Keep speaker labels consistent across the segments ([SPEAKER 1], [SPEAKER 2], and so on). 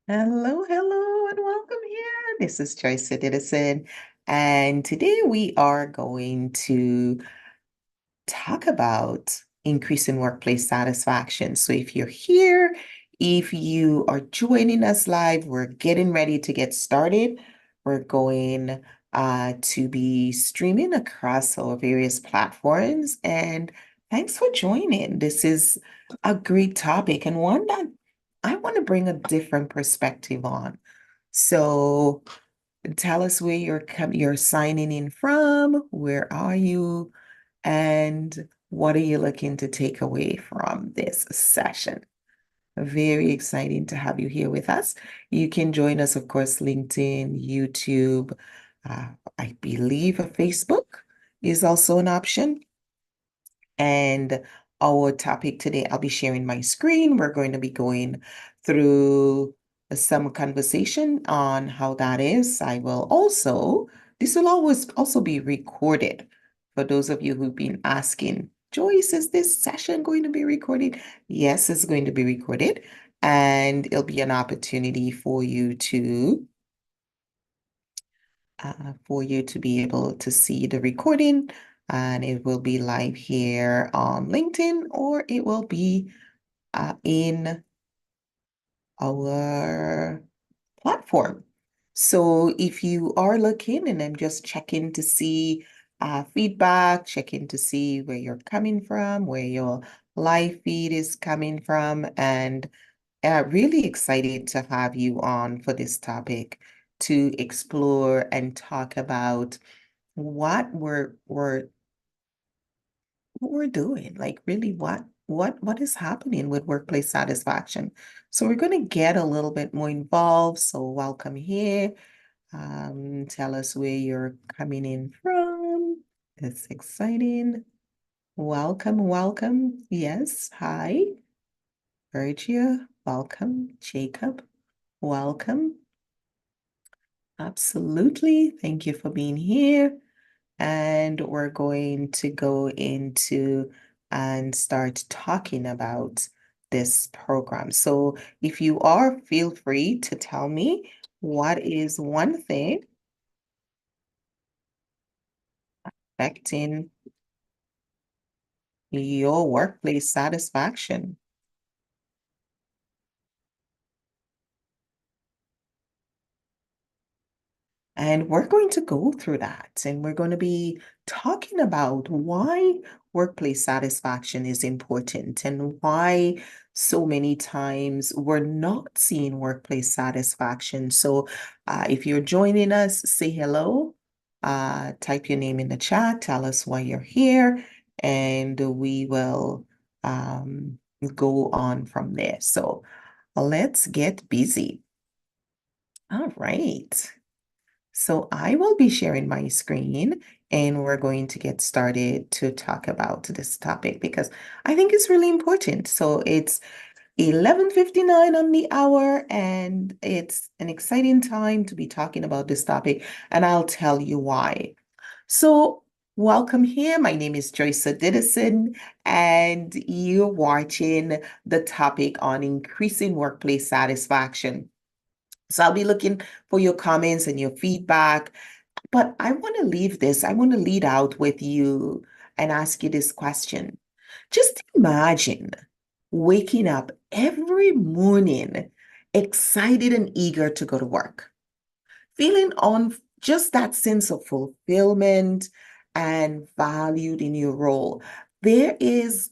[SPEAKER 1] Hello, hello, and welcome here. This is Joyce Citizen, and today we are going to talk about increasing workplace satisfaction. So if you're here, if you are joining us live, we're getting ready to get started. We're going to be streaming across our various platforms, and thanks for joining. This is a great topic and one that I want to bring a different perspective on. So tell us where you're signing in from, where are you, and what are you looking to take away from this session? Very exciting to have you here with us. You can join us, of course, LinkedIn, YouTube, uh, I believe a Facebook is also an option. And our topic today, I'll be sharing my screen. We're going to be going through some conversation on how that is. This will always also be recorded for those of you who've been asking, Joyce, is this session going to be recorded? Yes, it's going to be recorded, and it'll be an opportunity for you to be able to see the recording, and it will be live here on LinkedIn, or it will be in our platform. So if you are looking, and I'm just checking to see feedback, checking to see where you're coming from, where your live feed is coming from, and really excited to have you on for this topic to explore and talk about what we're doing, like really what is happening with workplace satisfaction. So we're going to get a little bit more involved. So welcome here. Tell us where you're coming in from. It's exciting. Welcome, welcome. Yes, hi, Virgia. Welcome, Jacob. Welcome. Absolutely. Thank you for being here. And we're going to go into and start talking about this program. So if you are, feel free to tell me what is one thing affecting your workplace satisfaction. And we're going to go through that, and we're going to be talking about why workplace satisfaction is important and why so many times we're not seeing workplace satisfaction. So, if you're joining us, say hello, type your name in the chat, tell us why you're here, and we will go on from there. So, let's get busy. All right. So I will be sharing my screen, and we're going to get started to talk about this topic because I think it's really important. So it's 11:59 on the hour, and it's an exciting time to be talking about this topic, and I'll tell you why. So welcome here. My name is Joyce Didison, and you're watching the topic on increasing workplace satisfaction. So I'll be looking for your comments and your feedback. But I want to I want to lead out with you and ask you this question. Just imagine waking up every morning excited and eager to go to work, feeling on just that sense of fulfillment and valued in your role. There is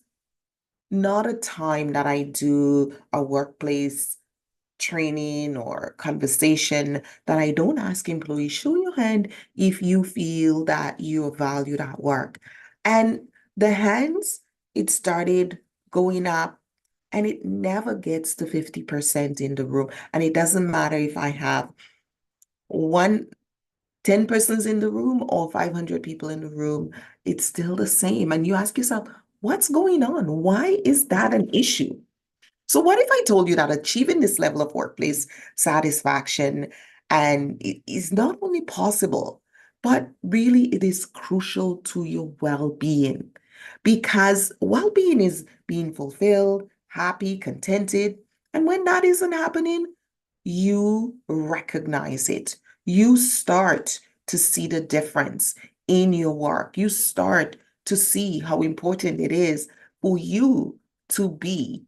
[SPEAKER 1] not a time that I do a workplace training or conversation that I don't ask employees, show your hand if you feel that you're valued at work. And the hands, it started going up, and it never gets to 50% in the room. And it doesn't matter if I have one 10 persons in the room or 500 people in the room, it's still the same. And you ask yourself, what's going on? Why is that an issue? So what if I told you that achieving this level of workplace satisfaction and it is not only possible, but really it is crucial to your well-being, because well-being is being fulfilled, happy, contented. And when that isn't happening, you recognize it. You start to see the difference in your work. You start to see how important it is for you to be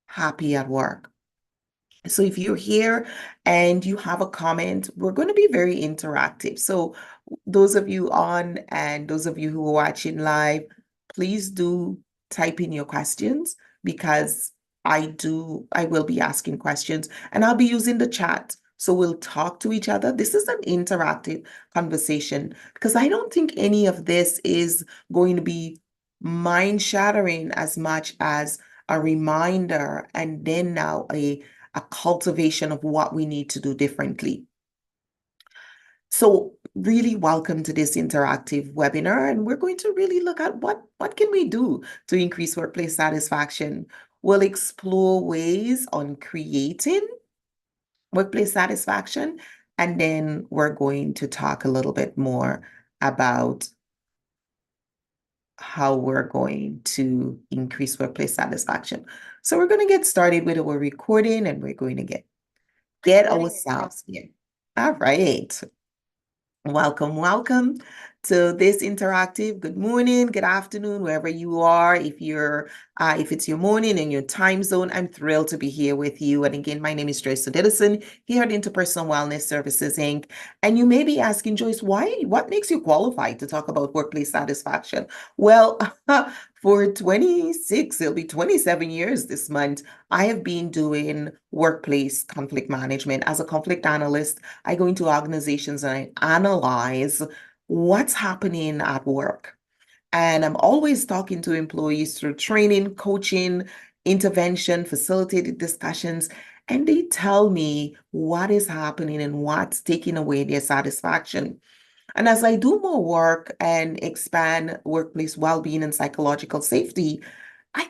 [SPEAKER 1] happy at work. So if you're here and you have a comment, we're going to be very interactive. So those of you on and those of you who are watching live, please do type in your questions because I will be asking questions and I'll be using the chat. So we'll talk to each other. This is an interactive conversation because I don't think any of this is going to be mind-shattering as much as a reminder and then now a cultivation of what we need to do differently. So really welcome to this interactive webinar, and we're going to really look at what can we do to increase workplace satisfaction. We'll explore ways on creating workplace satisfaction, and then we're going to talk a little bit more about how we're going to increase workplace satisfaction. So we're going to get started with our recording and we're going to get ourselves in. All right. Welcome, welcome to this interactive. Good morning, good afternoon, wherever you are. If it's your morning in your time zone, I'm thrilled to be here with you. And again, my name is Joyce Edison here at Interpersonal Wellness Services Inc. And you may be asking, Joyce, what makes you qualified to talk about workplace satisfaction? Well, for 26, it'll be 27 years this month, I have been doing workplace conflict management as a conflict analyst. I go into organizations and I analyze what's happening at work. And I'm always talking to employees through training, coaching, intervention, facilitated discussions, and they tell me what is happening and what's taking away their satisfaction. And as I do more work and expand workplace well-being and psychological safety,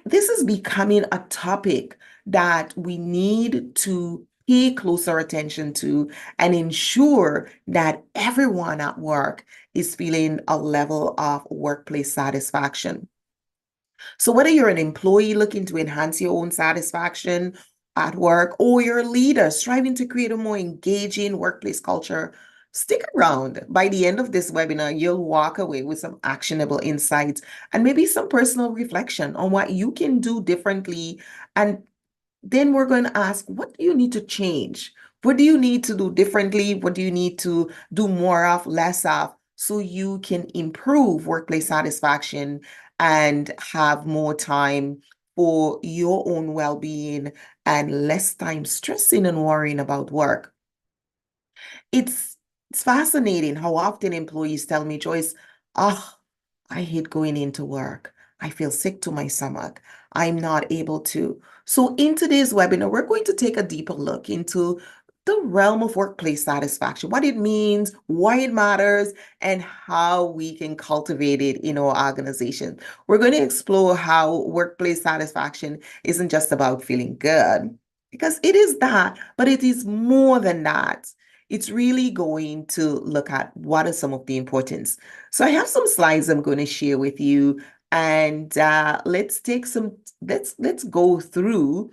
[SPEAKER 1] this is becoming a topic that we need to pay closer attention to and ensure that everyone at work is feeling a level of workplace satisfaction. So whether you're an employee looking to enhance your own satisfaction at work or you're a leader striving to create a more engaging workplace culture, stick around. By the end of this webinar, you'll walk away with some actionable insights and maybe some personal reflection on what you can do differently. And then we're going to ask, what do you need to change? What do you need to do differently? What do you need to do more of, less of, so you can improve workplace satisfaction and have more time for your own well-being and less time stressing and worrying about work? It's it's fascinating how often employees tell me, Joyce, oh, I hate going into work. I feel sick to my stomach. I'm not able to. So in today's webinar, we're going to take a deeper look into the realm of workplace satisfaction, what it means, why it matters, and how we can cultivate it in our organization. We're going to explore how workplace satisfaction isn't just about feeling good, because it is that, but it is more than that. It's really going to look at what are some of the importance. So I have some slides I'm going to share with you, and let's go through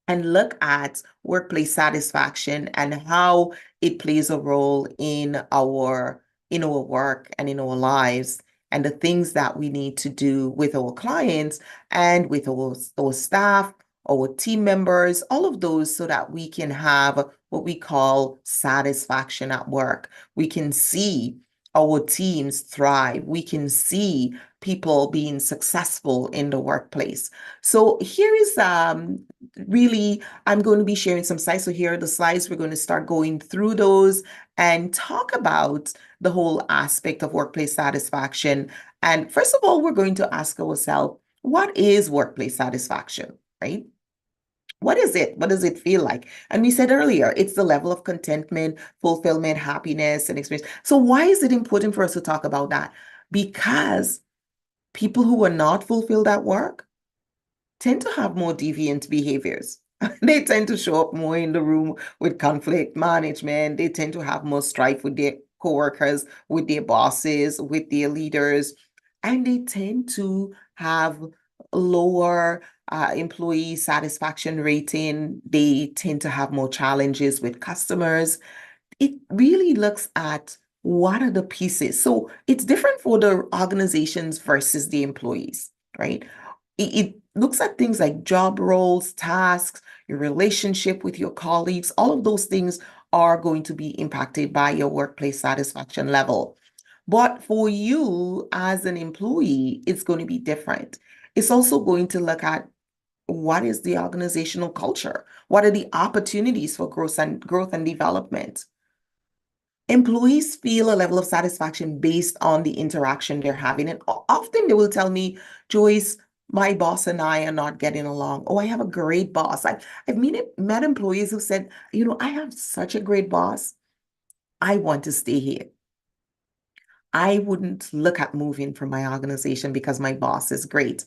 [SPEAKER 1] and look at workplace satisfaction and how it plays a role in our work and in our lives and the things that we need to do with our clients and with our staff, our team members, all of those, so that we can have what we call satisfaction at work. We can see our teams thrive. We can see people being successful in the workplace. So here is really, I'm going to be sharing some slides. So here are the slides. We're going to start going through those and talk about the whole aspect of workplace satisfaction. And first of all, we're going to ask ourselves, what is workplace satisfaction, right? What is it? What does it feel like? And we said earlier, it's the level of contentment, fulfillment, happiness, and experience. So why is it important for us to talk about that? Because people who are not fulfilled at work tend to have more deviant behaviors. They tend to show up more in the room with conflict management. They tend to have more strife with their coworkers, with their bosses, with their leaders, and they tend to have lower employee satisfaction rating, they tend to have more challenges with customers. It really looks at what are the pieces. So it's different for the organizations versus the employees, right? It looks at things like job roles, tasks, your relationship with your colleagues. All of those things are going to be impacted by your workplace satisfaction level. But for you as an employee, it's going to be different. It's also going to look at what is the organizational culture? What are the opportunities for growth and development? Employees feel a level of satisfaction based on the interaction they're having. And often they will tell me, Joyce, my boss and I are not getting along. Oh, I have a great boss. I've met employees who said, I have such a great boss. I want to stay here. I wouldn't look at moving from my organization because my boss is great.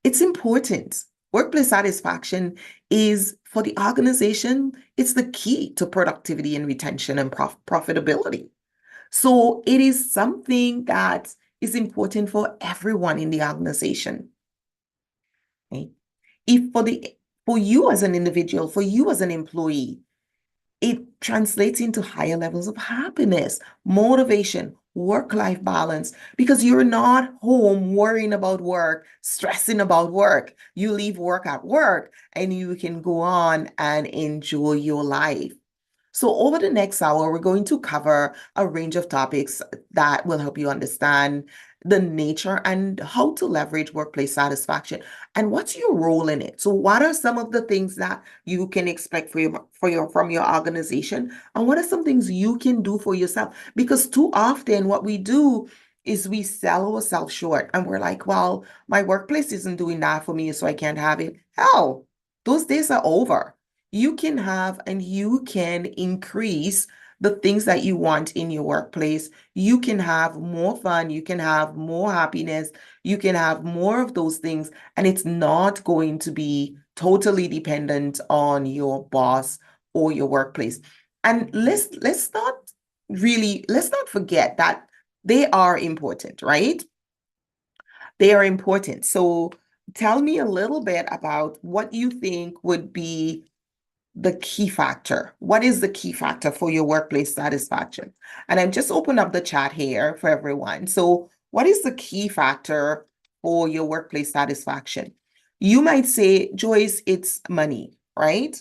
[SPEAKER 1] It's important. Workplace satisfaction is for the organization, it's the key to productivity and retention and profitability. So it is something that is important for everyone in the organization. Okay? If for you as an individual, for you as an employee, it translates into higher levels of happiness, motivation, work-life balance, because you're not home worrying about work, stressing about work. You leave work at work and you can go on and enjoy your life. So over the next hour, we're going to cover a range of topics that will help you understand the nature and how to leverage workplace satisfaction and what's your role in it. So what are some of the things that you can expect from your organization, and what are some things you can do for yourself? Because too often what we do is we sell ourselves short and we're like, well, my workplace isn't doing that for me, so I can't have it. Hell, those days are over. You can have and you can increase the things that you want in your workplace. You can have more fun, you can have more happiness, you can have more of those things, and it's not going to be totally dependent on your boss or your workplace. And let's not forget that they are important, right? They are important. So tell me a little bit about what you think would be the key factor. What is the key factor for your workplace satisfaction? And I've just opened up the chat here for everyone. So what is the key factor for your workplace satisfaction? You might say, Joyce, it's money, right?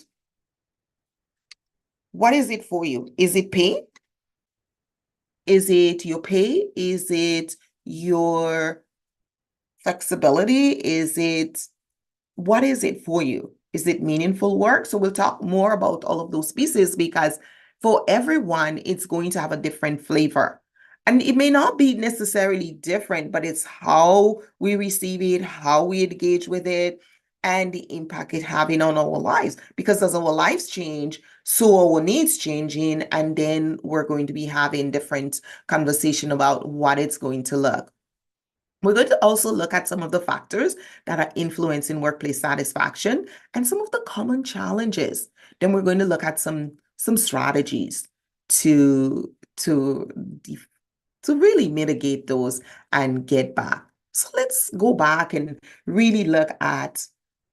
[SPEAKER 1] What is it for you? Is it pay? Is it your pay? Is it your flexibility? What is it for you? Is it meaningful work? So we'll talk more about all of those pieces because for everyone, it's going to have a different flavor. And it may not be necessarily different, but it's how we receive it, how we engage with it, and the impact it having on our lives. Because as our lives change, so our needs changing, and then we're going to be having different conversation about what it's going to look. We're going to also look at some of the factors that are influencing workplace satisfaction and some of the common challenges. Then we're going to look at some strategies to to to really mitigate those and get back. So let's go back and really look at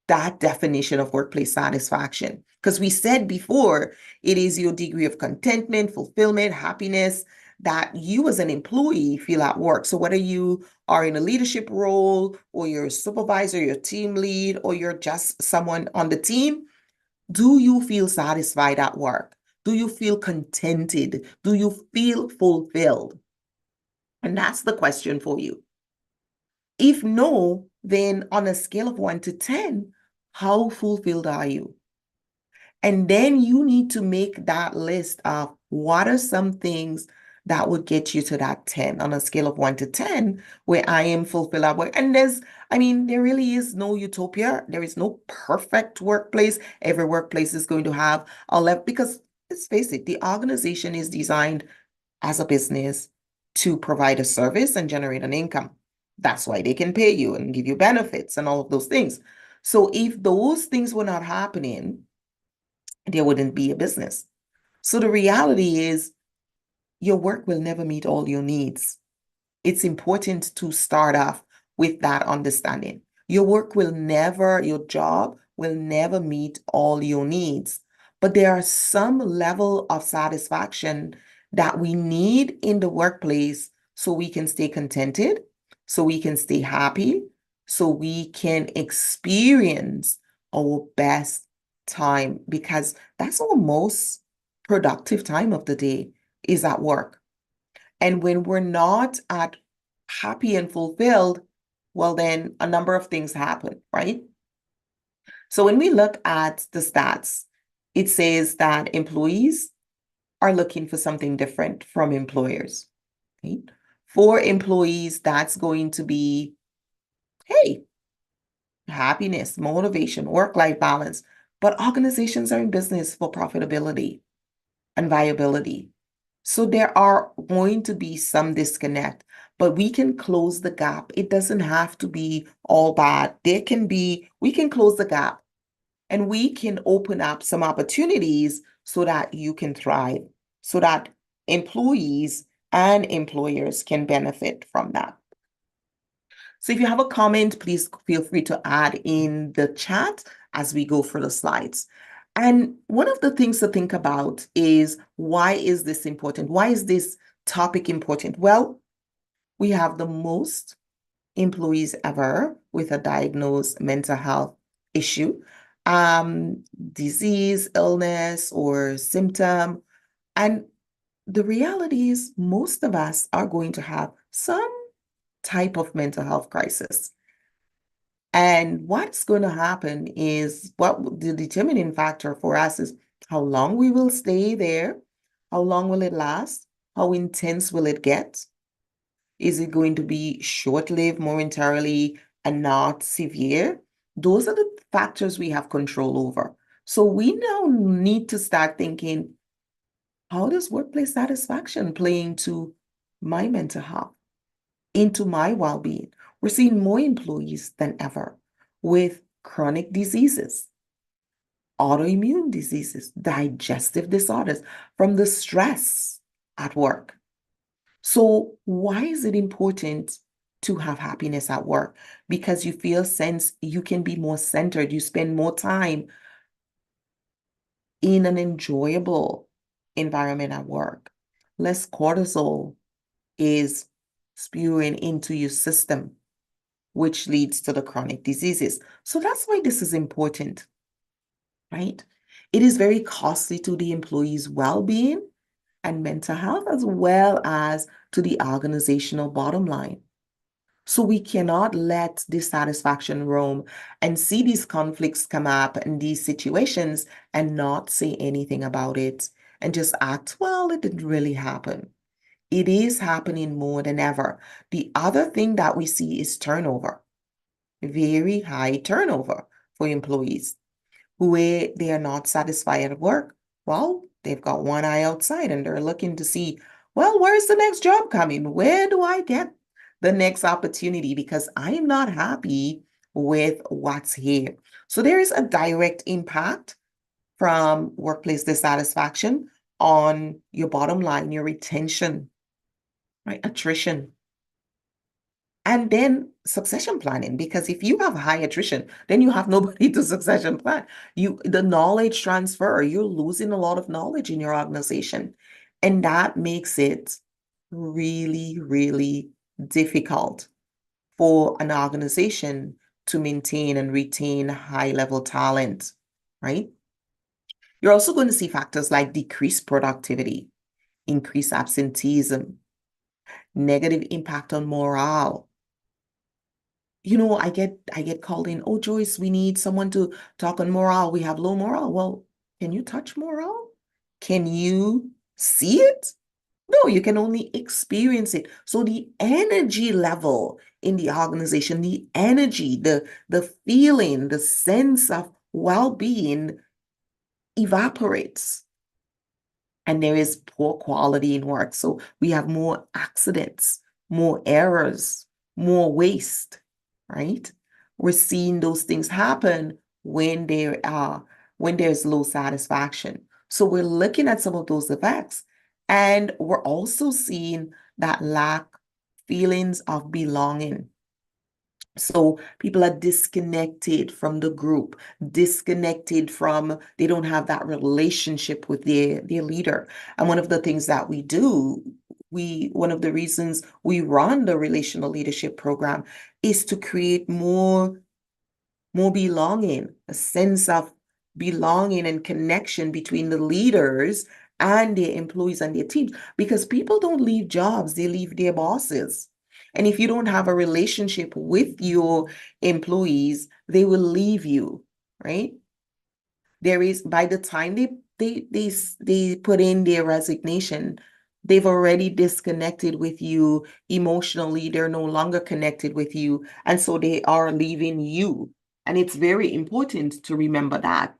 [SPEAKER 1] that definition of workplace satisfaction. Because we said before, it is your degree of contentment, fulfillment, happiness that you as an employee feel at work. So whether you are in a leadership role or you're a supervisor, your team lead, or you're just someone on the team, do you feel satisfied at work? Do you feel contented? Do you feel fulfilled? And that's the question for you. If no, then on a scale of 1 to 10, how fulfilled are you? And then you need to make that list of what are some things that would get you to that 10 on a scale of 1 to 10, where I am fulfilled at work. And there really is no utopia. There is no perfect workplace. Every workplace is going to have a level, because let's face it, the organization is designed as a business to provide a service and generate an income. That's why they can pay you and give you benefits and all of those things. So if those things were not happening, there wouldn't be a business. So the reality is your work will never meet all your needs. It's important to start off with that understanding. Your job will never meet all your needs. But there are some level of satisfaction that we need in the workplace so we can stay contented, so we can stay happy, so we can experience our best time, because that's our most productive time of the day is at work. And when we're not at happy and fulfilled, well, then a number of things happen, right? So when we look at the stats, it says that employees are looking for something different from employers, right? For employees, that's going to be, hey, happiness, motivation, work-life balance. But organizations are in business for profitability and viability. So there are going to be some disconnect, but we can close the gap. It doesn't have to be all bad. We can close the gap and we can open up some opportunities so that you can thrive, so that employees and employers can benefit from that. So if you have a comment, please feel free to add in the chat as we go through the slides. And one of the things to think about is, why is this important? Why is this topic important? Well, we have the most employees ever with a diagnosed mental health issue, disease, illness, or symptom. And the reality is most of us are going to have some type of mental health crisis. And what's going to happen is, what the determining factor for us is how long we will stay there, how long will it last, how intense will it get? Is it going to be short-lived momentarily and not severe? Those are the factors we have control over. So we now need to start thinking, how does workplace satisfaction play into my mental health, into my well-being? We're seeing more employees than ever with chronic diseases, autoimmune diseases, digestive disorders from the stress at work. So why is it important to have happiness at work? Because you feel sense you can be more centered, you spend more time in an enjoyable environment at work. Less cortisol is spewing into your system, which leads to the chronic diseases. So that's why this is important, right? It is very costly to the employee's well-being and mental health, as well as to the organizational bottom line. So we cannot let dissatisfaction roam and see these conflicts come up in these situations and not say anything about it and just act, well, it didn't really happen. It is happening more than ever. The other thing that we see is turnover, very high turnover for employees where they are not satisfied at work. Well, they've got one eye outside and they're looking to see, well, where's the next job coming? Where do I get the next opportunity? Because I'm not happy with what's here. So there is a direct impact from workplace dissatisfaction on your bottom line, your retention, right? Attrition. And then succession planning, because if you have high attrition, then you have nobody to succession plan. The knowledge transfer, you're losing a lot of knowledge in your organization. And that makes it really, really difficult for an organization to maintain and retain high level talent, right? You're also going to see factors like decreased productivity, increased absenteeism, negative impact on morale. I get called in, oh, Joyce, we need someone to talk on morale. We have low morale. Well, can you touch morale? Can you see it? No, you can only experience it. So the energy level in the organization, the energy, the feeling, the sense of well-being evaporates, and there is poor quality in work. So we have more accidents, more errors, more waste, right? We're seeing those things happen when there's low satisfaction. So we're looking at some of those effects, and we're also seeing that lack feelings of belonging. So people are disconnected from the group, disconnected from, they don't have that relationship with their leader. And one of the things that we do, one of the reasons we run the relational leadership program is to create more belonging, a sense of belonging and connection between the leaders and their employees and their teams. Because people don't leave jobs, they leave their bosses. And if you don't have a relationship with your employees, they will leave you, right? There is, by the time they put in their resignation, they've already disconnected with you emotionally. They're no longer connected with you, and so they are leaving you. And it's very important to remember that.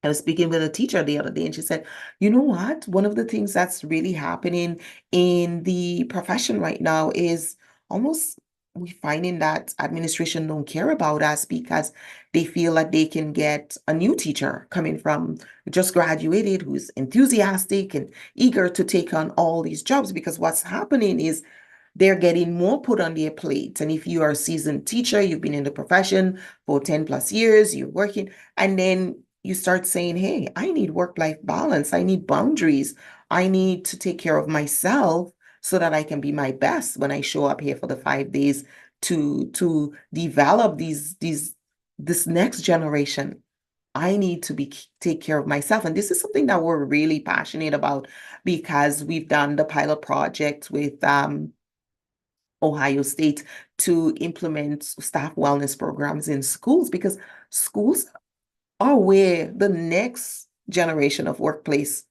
[SPEAKER 1] I was speaking with a teacher the other day, and she said, you know what? One of the things that's really happening in the profession right now is almost we finding that administration don't care about us because they feel that they can get a new teacher coming from just graduated who's enthusiastic and eager to take on all these jobs, because what's happening is they're getting more put on their plate. And if you are a seasoned teacher, you've been in the profession for 10 plus years, you're working, and then you start saying, hey, I need work-life balance. I need boundaries. I need to take care of myself so that I can be my best when I show up here for the 5 days to develop this next generation. I need to be take care of myself. And this is something that we're really passionate about because we've done the pilot project with Ohio State to implement staff wellness programs in schools, because schools are where the next generation of workplace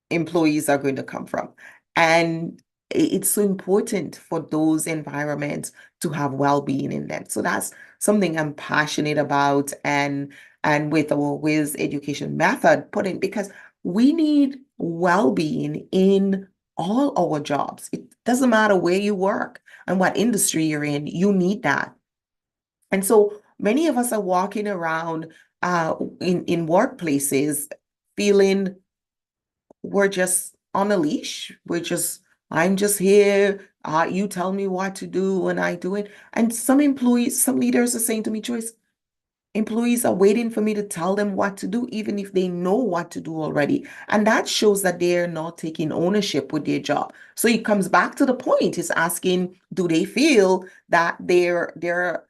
[SPEAKER 1] employees are going to come from. And it's so important for those environments to have well-being in them. So that's something I'm passionate about, and with our Wiz education method putting, because we need well-being in all our jobs. It doesn't matter where you work and what industry you're in, you need that. And so many of us are walking around in workplaces feeling we're just on a leash. I'm just here. You tell me what to do and I do it. And some employees, some leaders are saying to me, Joyce, employees are waiting for me to tell them what to do, even if they know what to do already. And that shows that they're not taking ownership with their job. So it comes back to the point, is asking, do they feel that they're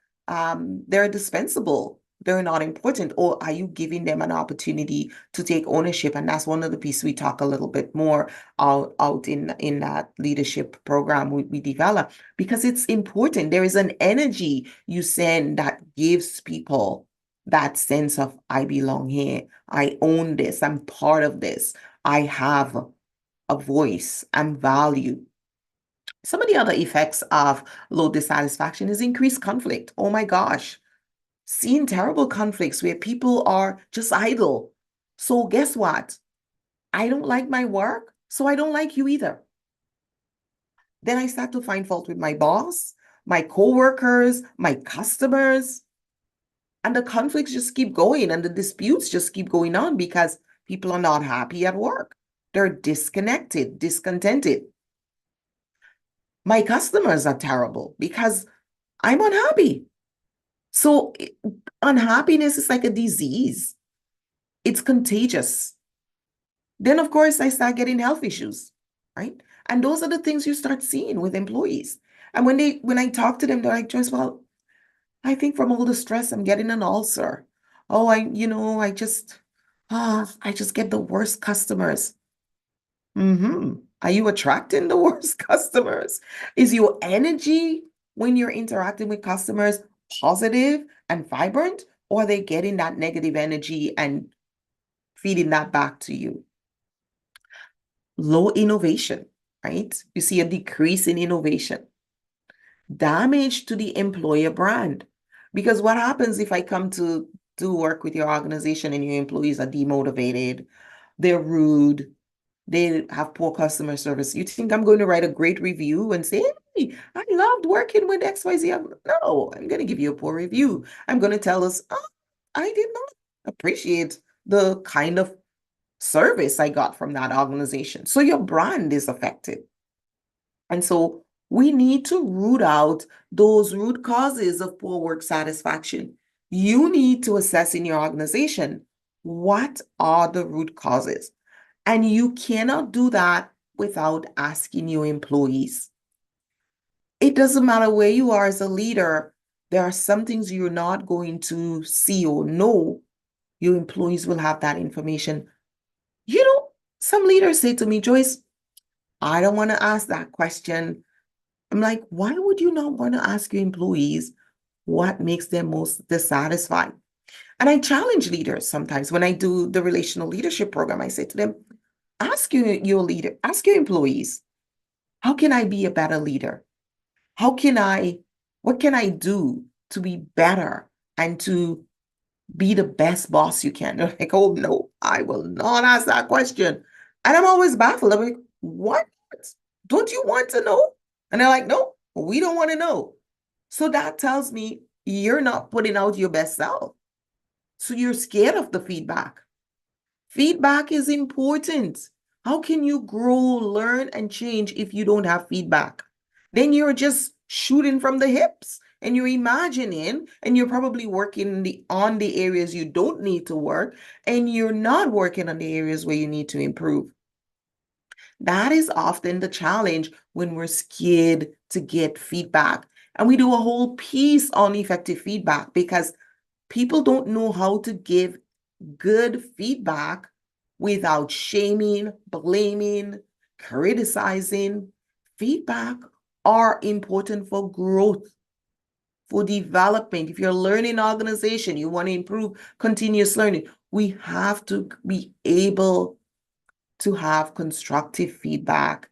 [SPEAKER 1] dispensable? They're not important, or are you giving them an opportunity to take ownership? And that's one of the pieces we talk a little bit more out in that leadership program we develop, because it's important. There is an energy you send that gives people that sense of I belong here, I own this, I'm part of this, I have a voice, I'm valued. Some of the other effects of low dissatisfaction is increased conflict. Oh my gosh, seeing terrible conflicts where people are just idle. So guess what? I don't like my work, so I don't like you either. Then I start to find fault with my boss, my coworkers, my customers. And the conflicts just keep going and the disputes just keep going on because people are not happy at work. They're disconnected, discontented. My customers are terrible because I'm unhappy. So unhappiness is like a disease. It's contagious. Then, of course, I start getting health issues, right? And those are the things you start seeing with employees. And when I talk to them, they're like, Joyce, well, I think from all the stress, I'm getting an ulcer. Oh, I just get the worst customers. Are you attracting the worst customers? Is your energy when you're interacting with customers positive and vibrant, or are they getting that negative energy and feeding that back to you? Low innovation, right? You see a decrease in innovation, damage to the employer brand. Because what happens if I come to do work with your organization and your employees are demotivated, they're rude, they have poor customer service. You think I'm going to write a great review and say, hey, I loved working with XYZ? No, I'm going to give you a poor review. I'm going to tell us, oh, I did not appreciate the kind of service I got from that organization. So your brand is affected. And so we need to root out those root causes of poor work satisfaction. You need to assess in your organization, what are the root causes? And you cannot do that without asking your employees. It doesn't matter where you are as a leader, there are some things you're not going to see or know. Your employees will have that information. You know, some leaders say to me, Joyce, I don't want to ask that question. I'm like, why would you not want to ask your employees what makes them most dissatisfied? And I challenge leaders sometimes when I do the relational leadership program. I say to them, ask your leader, ask your employees, how can I be a better leader? What can I do to be better and to be the best boss you can? They're like, oh no, I will not ask that question. And I'm always baffled. I'm like, what? Don't you want to know? And they're like, no, we don't want to know. So that tells me you're not putting out your best self. So you're scared of the feedback. Feedback is important. How can you grow, learn, and change if you don't have feedback? Then you're just shooting from the hips and you're imagining, and you're probably working on the areas you don't need to work, and you're not working on the areas where you need to improve. That is often the challenge when we're scared to get feedback. And we do a whole piece on effective feedback because people don't know how to give good feedback without shaming, blaming, criticizing. Feedback are important for growth, for development. If you're learning organization, you want to improve continuous learning, we have to be able to have constructive feedback.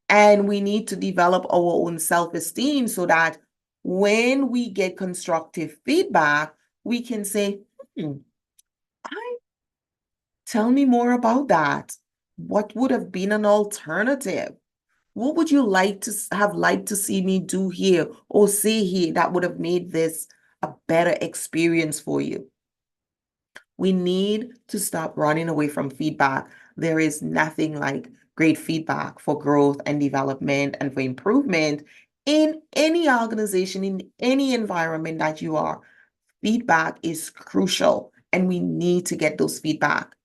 [SPEAKER 1] And we need to develop our own self-esteem so that when we get constructive feedback, we can say, I tell me more about that. What would have been an alternative? What would you like to have liked to see me do here or say here that would have made this a better experience for you? We need to stop running away from feedback. There is nothing like great feedback for growth and development and for improvement in any organization, in any environment that you are. Feedback is crucial, and we need to get those feedback.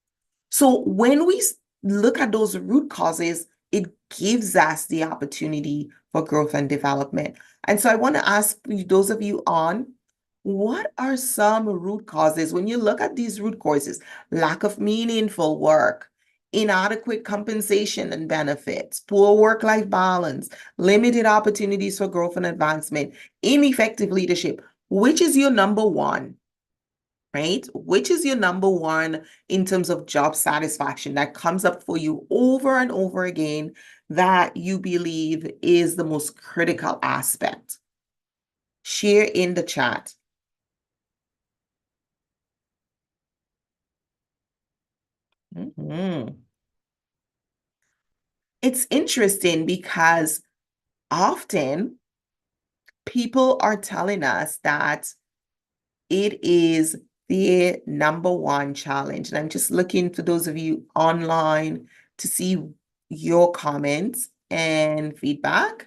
[SPEAKER 1] So when we look at those root causes, it gives us the opportunity for growth and development. And so I want to ask those of you on, what are some root causes? When you look at these root causes, lack of meaningful work, inadequate compensation and benefits, poor work-life balance, limited opportunities for growth and advancement, ineffective leadership, which is your number one? Right? Which is your number one in terms of job satisfaction that comes up for you over and over again that you believe is the most critical aspect? Share in the chat. It's interesting because often people are telling us that it is their number one challenge. And I'm just looking for those of you online to see your comments and feedback.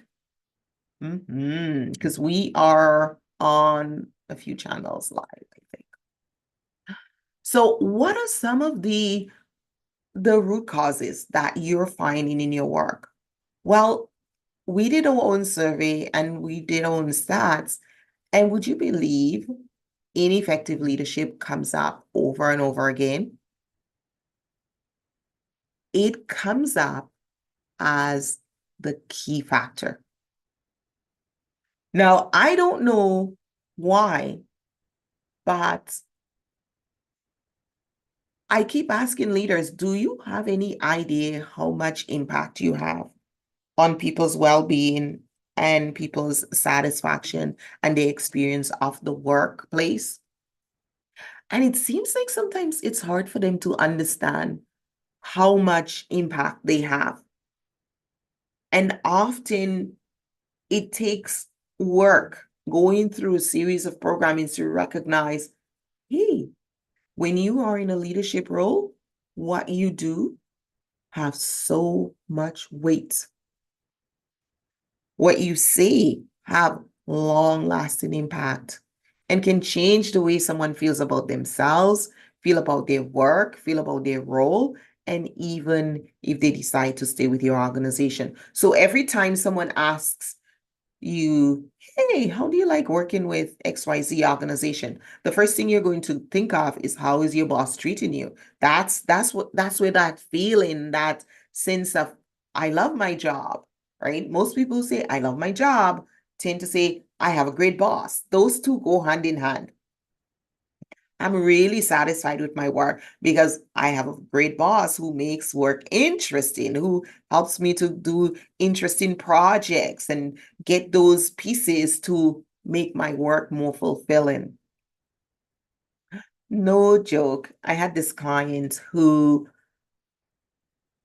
[SPEAKER 1] Because we are on a few channels live, I think. So what are some of the root causes that you're finding in your work? Well, we did our own survey and we did our own stats. And would you believe ineffective leadership comes up over and over again? It comes up as the key factor. Now, I don't know why, but I keep asking leaders, do you have any idea how much impact you have on people's well-being and people's satisfaction and the experience of the workplace? And it seems like sometimes it's hard for them to understand how much impact they have. And often it takes work going through a series of programming to recognize, hey, when you are in a leadership role, what you do have so much weight. What you say have long-lasting impact and can change the way someone feels about themselves, feel about their work, feel about their role, and even if they decide to stay with your organization. So every time someone asks you, hey, how do you like working with XYZ organization? The first thing you're going to think of is how is your boss treating you? That's where that feeling, that sense of I love my job, right? Most people who say I love my job tend to say I have a great boss. Those two go hand in hand. I'm really satisfied with my work because I have a great boss who makes work interesting, who helps me to do interesting projects and get those pieces to make my work more fulfilling. No joke. I had this client who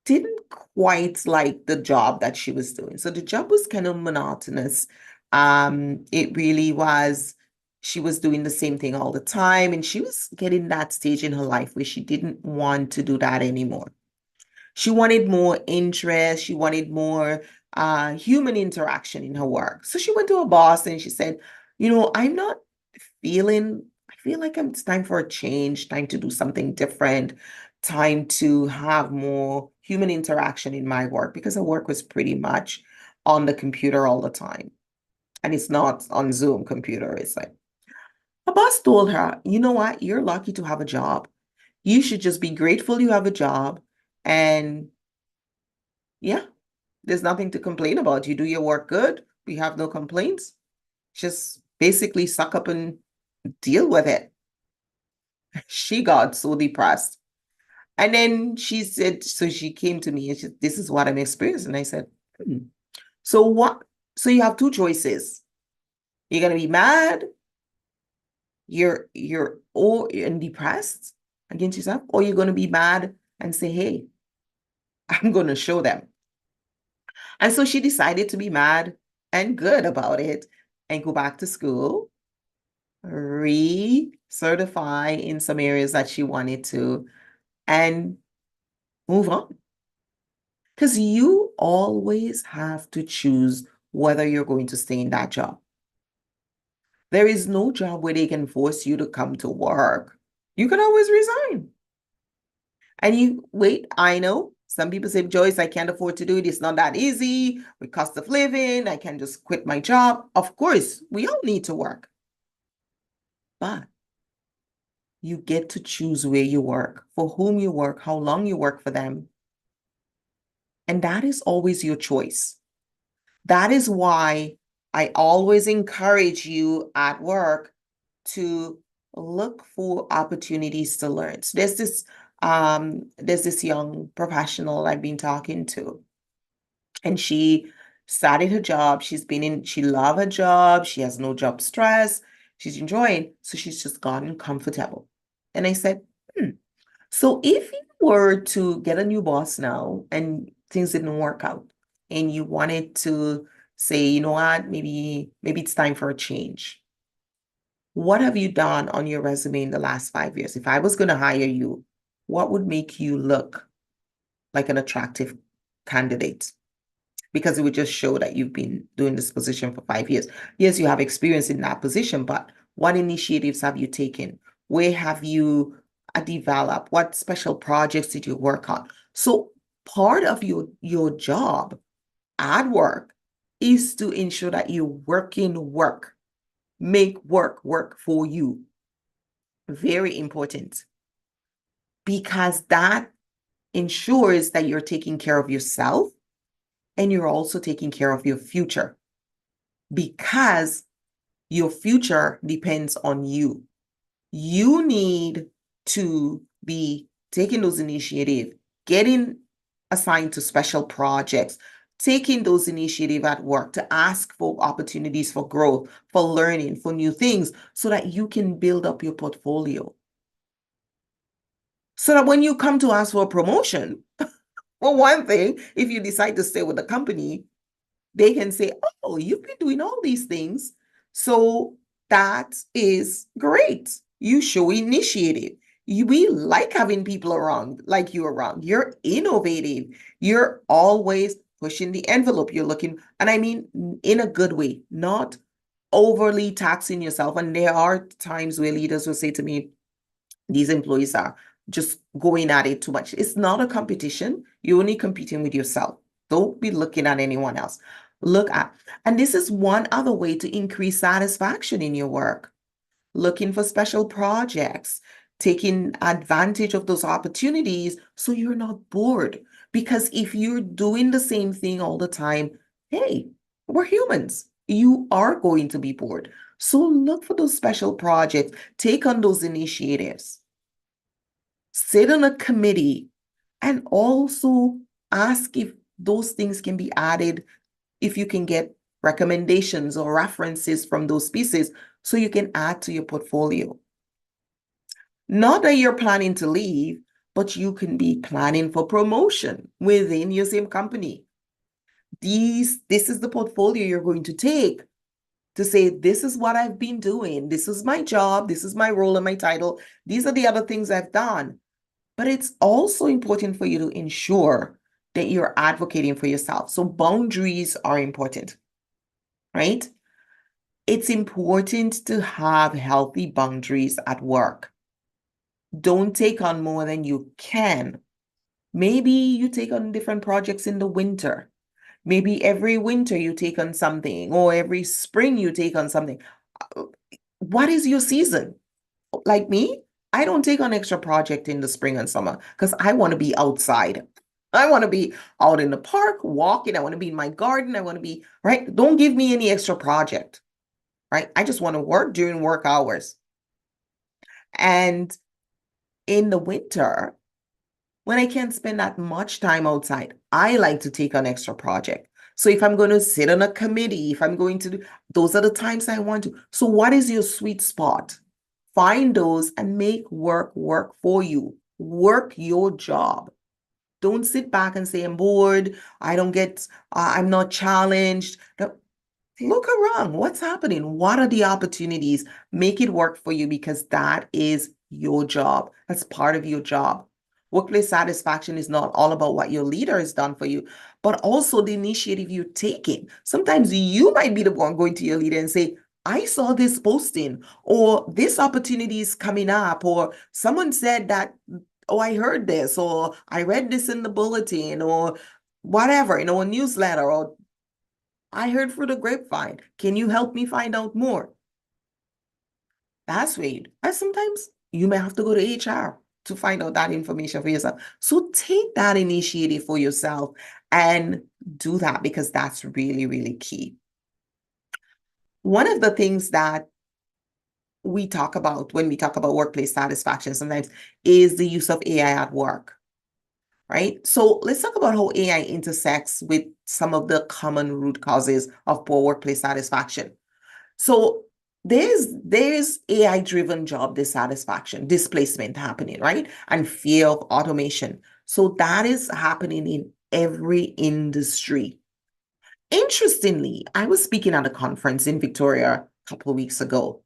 [SPEAKER 1] didn't quite like the job that she was doing. So the job was kind of monotonous. It really was, she was doing the same thing all the time, and she was getting that stage in her life where she didn't want to do that anymore. She wanted more interest, she wanted more human interaction in her work. So she went to her boss and she said, I'm not I feel like it's time for a change, time to do something different, time to have more human interaction in my work because her work was pretty much on the computer all the time. And it's not on Zoom computer. It's like, her boss told her, you know what? You're lucky to have a job. You should just be grateful you have a job. And yeah, there's nothing to complain about. You do your work good. We have no complaints. Just basically suck up and deal with it. She got so depressed. And then she said, so she came to me and she said, this is what I'm experiencing. And I said, hmm. So what? So you have two choices. You're gonna be mad, you're or and depressed against yourself, or you're gonna be mad and say, hey, I'm gonna show them. And so she decided to be mad and good about it and go back to school, re-certify in some areas that she wanted to, and move on. Because you always have to choose whether you're going to stay in that job. There is no job where they can force you to come to work. You can always resign. And you wait, I know some people say, Joyce, I can't afford to do it. It's not that easy with cost of living. I can just quit my job. Of course, we all need to work. But you get to choose where you work, for whom you work, how long you work for them. And that is always your choice. That is why I always encourage you at work to look for opportunities to learn. So there's this young professional I've been talking to, and she started her job. She loved her job. She has no job stress. She's enjoying, so she's just gotten comfortable. And I said, so if you were to get a new boss now and things didn't work out and you wanted to say, you know what, maybe it's time for a change. What have you done on your resume in the last 5 years? If I was going to hire you, what would make you look like an attractive candidate? Because it would just show that you've been doing this position for 5 years. Yes, you have experience in that position, but what initiatives have you taken? Where have you developed? What special projects did you work on? So part of your job at work is to ensure that you make work for you. Very important, because that ensures that you're taking care of yourself and you're also taking care of your future, because your future depends on you. You need to be taking those initiatives, getting assigned to special projects, taking those initiatives at work to ask for opportunities for growth, for learning, for new things, so that you can build up your portfolio. So that when you come to ask for a promotion, for one thing, if you decide to stay with the company, they can say, oh, you've been doing all these things. So that is great. You show initiative. We like having people around like you around. You're innovative. You're always pushing the envelope. You're looking, and I mean in a good way, not overly taxing yourself. And there are times where leaders will say to me, these employees are just going at it too much. It's not a competition. You're only competing with yourself. Don't be looking at anyone else. Look at, and this is one other way to increase satisfaction in your work. Looking for special projects, taking advantage of those opportunities so you're not bored. Because if you're doing the same thing all the time, hey, we're humans. You are going to be bored. So look for those special projects, take on those initiatives, sit on a committee, and also ask if those things can be added, if you can get recommendations or references from those pieces so you can add to your portfolio. Not that you're planning to leave, but you can be planning for promotion within your same company. This is the portfolio you're going to take to say, this is what I've been doing. This is my job. This is my role and my title. These are the other things I've done. But it's also important for you to ensure that you're advocating for yourself. So boundaries are important, right? It's important to have healthy boundaries at work. Don't take on more than you can. Maybe you take on different projects in the winter. Maybe every winter you take on something, or every spring you take on something. What is your season? Like me, I don't take on extra project in the spring and summer because I want to be outside. I want to be out in the park walking. I want to be in my garden. I want to be, right? Don't give me any extra project, right? I just want to work during work hours. And in the winter, when I can't spend that much time outside, I like to take on extra project. So if I'm going to sit on a committee, if I'm going to do, those are the times I want to. So what is your sweet spot? Find those and make work for you. Work your job. Don't sit back and say, I'm bored. I don't get, I'm not challenged. No, look around. What's happening? What are the opportunities? Make it work for you because that is your job. That's part of your job. Workplace satisfaction is not all about what your leader has done for you, but also the initiative you're taking. Sometimes you might be the one going to your leader and say, I saw this posting, or this opportunity is coming up, or someone said that, oh, I heard this, or I read this in the bulletin, or whatever, a newsletter, or I heard through the grapevine. Can you help me find out more? That's weird. And sometimes you may have to go to HR to find out that information for yourself. So take that initiative for yourself and do that because that's really, really key. One of the things that we talk about when we talk about workplace satisfaction sometimes is the use of AI at work, right? So let's talk about how AI intersects with some of the common root causes of poor workplace satisfaction. So there's AI-driven job dissatisfaction, displacement happening, right? And fear of automation. So that is happening in every industry. Interestingly, I was speaking at a conference in Victoria a couple of weeks ago,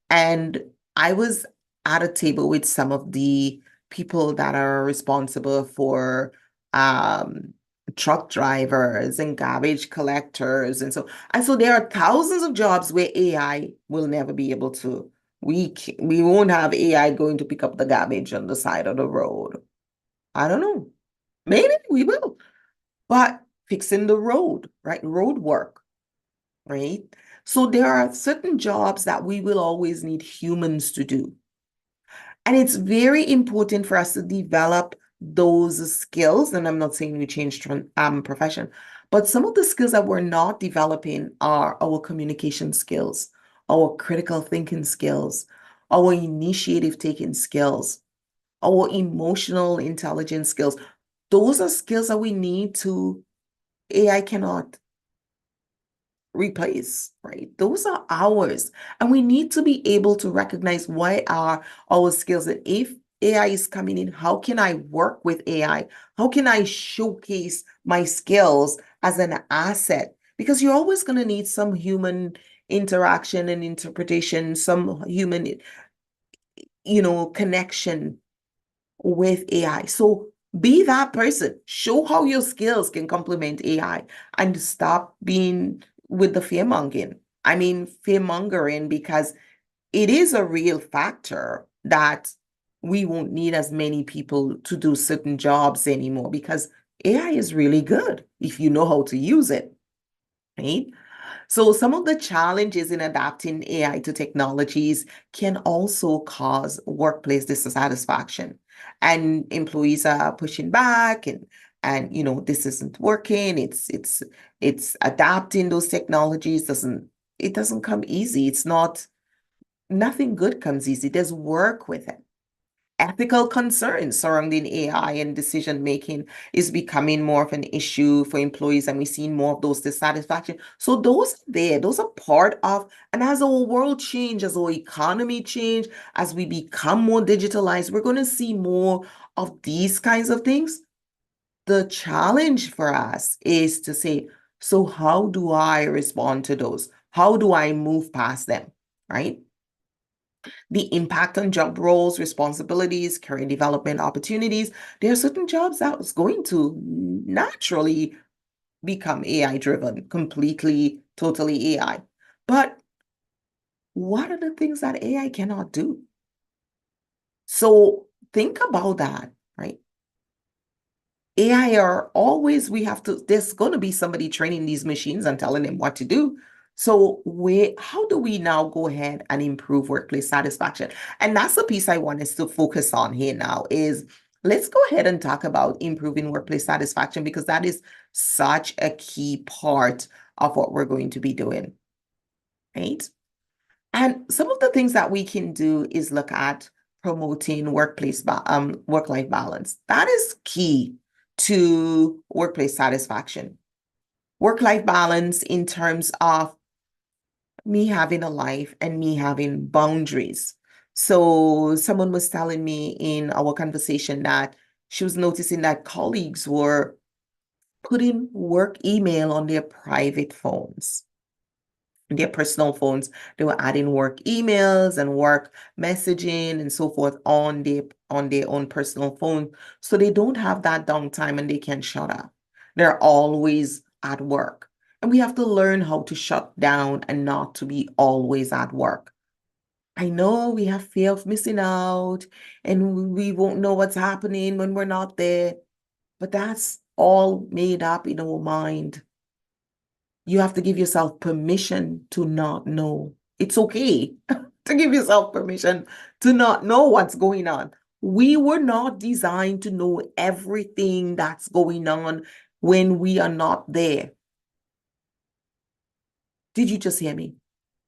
[SPEAKER 1] and I was at a table with some of the people that are responsible for um, truck drivers and garbage collectors. And so there are thousands of jobs where AI will never be able to. We won't have AI going to pick up the garbage on the side of the road. I don't know. Maybe we will. But fixing the road, right? Road work, right? So there are certain jobs that we will always need humans to do. And it's very important for us to develop those skills. And I'm not saying we change profession, but some of the skills that we're not developing are our communication skills, our critical thinking skills, our initiative taking skills, our emotional intelligence skills. Those are skills that we need to, AI cannot replace, right? Those are ours. And we need to be able to recognize what are our skills. And if AI is coming in. How can I work with AI? How can I showcase my skills as an asset? Because you're always going to need some human interaction and interpretation, some human, connection with AI. So be that person. Show how your skills can complement AI and stop being with the fear mongering. I mean, fear mongering, because it is a real factor that we won't need as many people to do certain jobs anymore because AI is really good if you know how to use it, right? So some of the challenges in adapting AI to technologies can also cause workplace dissatisfaction. And employees are pushing back and this isn't working. It's adapting those technologies doesn't come easy. It's not Nothing good comes easy. There's work with it. Ethical concerns surrounding AI and decision making is becoming more of an issue for employees, and we're seeing more of those dissatisfaction. So those are part of, and as our world change, as our economy change, as we become more digitalized, we're going to see more of these kinds of things. The challenge for us is to say, so how do I respond to those? How do I move past them? Right? The impact on job roles, responsibilities, career development opportunities. There are certain jobs that's going to naturally become AI driven, completely, totally AI. But what are the things that AI cannot do? So think about that, right? AI are always, there's going to be somebody training these machines and telling them what to do. So how do we now go ahead and improve workplace satisfaction? And that's the piece I want us to focus on here now is let's go ahead and talk about improving workplace satisfaction because that is such a key part of what we're going to be doing, right? And some of the things that we can do is look at promoting work-life balance. That is key to workplace satisfaction. Work-life balance in terms of me having a life and me having boundaries. So someone was telling me in our conversation that she was noticing that colleagues were putting work email on their private phones, their personal phones. They were adding work emails and work messaging and so forth on their own personal phone. So they don't have that downtime and they can shut up. They're always at work. And we have to learn how to shut down and not to be always at work. I know we have fear of missing out and we won't know what's happening when we're not there, but that's all made up in our mind. You have to give yourself permission to not know. It's okay to give yourself permission to not know what's going on. We were not designed to know everything that's going on when we are not there. Did you just hear me?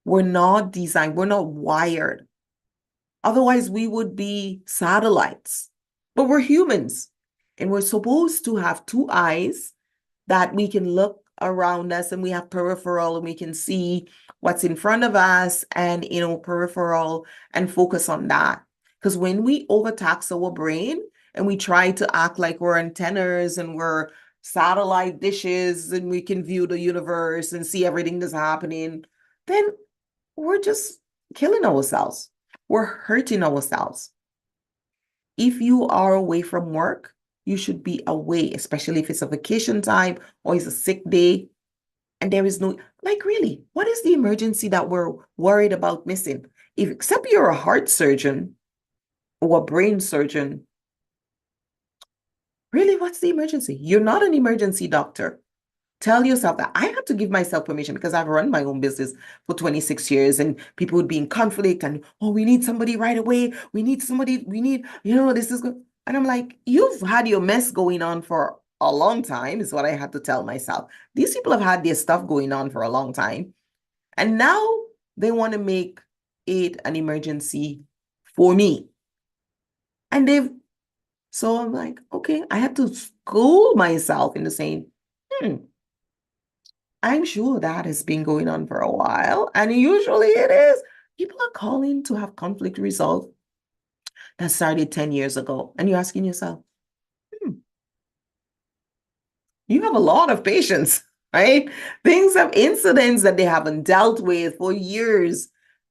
[SPEAKER 1] We're not wired. Otherwise, we would be satellites. But we're humans, and we're supposed to have two eyes that we can look around us and we have peripheral and we can see what's in front of us and peripheral and focus on that. Because when we overtax our brain and we try to act like we're antennas and we're satellite dishes and we can view the universe and see everything that's happening, then we're just killing ourselves. We're hurting ourselves. If you are away from work, you should be away, especially if it's a vacation time or it's a sick day and there is no, like, really, what is the emergency that we're worried about missing? If except you're a heart surgeon or a brain surgeon, really, what's the emergency? You're not an emergency doctor. Tell yourself that. I had to give myself permission because I've run my own business for 26 years and people would be in conflict and, oh, we need somebody right away. We need somebody, this is good. And I'm like, you've had your mess going on for a long time, is what I had to tell myself. These people have had their stuff going on for a long time. And now they want to make it an emergency for me. And so I'm like, okay, I had to school myself into saying, I'm sure that has been going on for a while, and usually it is. People are calling to have conflict resolved. that started 10 years ago. And you're asking yourself, hmm, you have a lot of patience, right? Things have incidents that they haven't dealt with for years.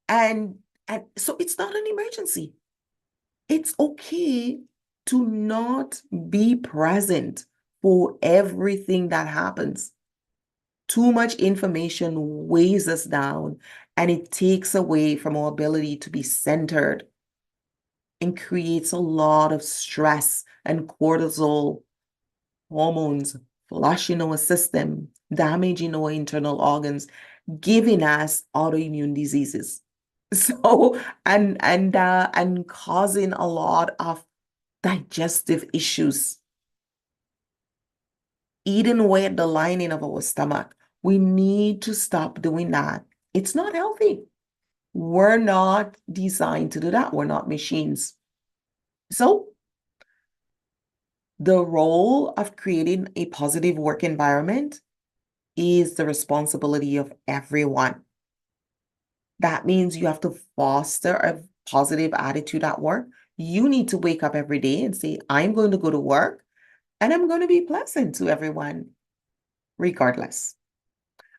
[SPEAKER 1] And, and so it's not an emergency. It's okay to not be present for everything that happens. Too much information weighs us down and it takes away from our ability to be centered and creates a lot of stress and cortisol hormones flushing our system, damaging our internal organs, giving us autoimmune diseases. So and causing a lot of digestive issues, eating away at the lining of our stomach. We need to stop doing that. It's not healthy. We're not designed to do that. We're not machines. So the role of creating a positive work environment is the responsibility of everyone. That means you have to foster a positive attitude at work. You need to wake up every day and say, I'm going to go to work and I'm going to be pleasant to everyone, regardless.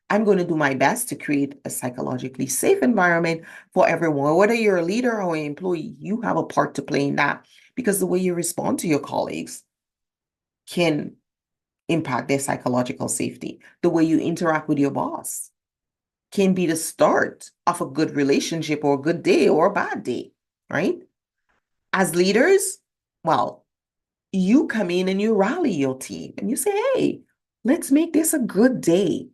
[SPEAKER 1] I'm going to do my best to create a psychologically safe environment for everyone. Whether you're a leader or an employee, you have a part to play in that because the way you respond to your colleagues can impact their psychological safety. The way you interact with your boss can be the start of a good relationship or a good day or a bad day, right? As leaders, well, you come in and you rally your team and you say, hey, let's make this a good day.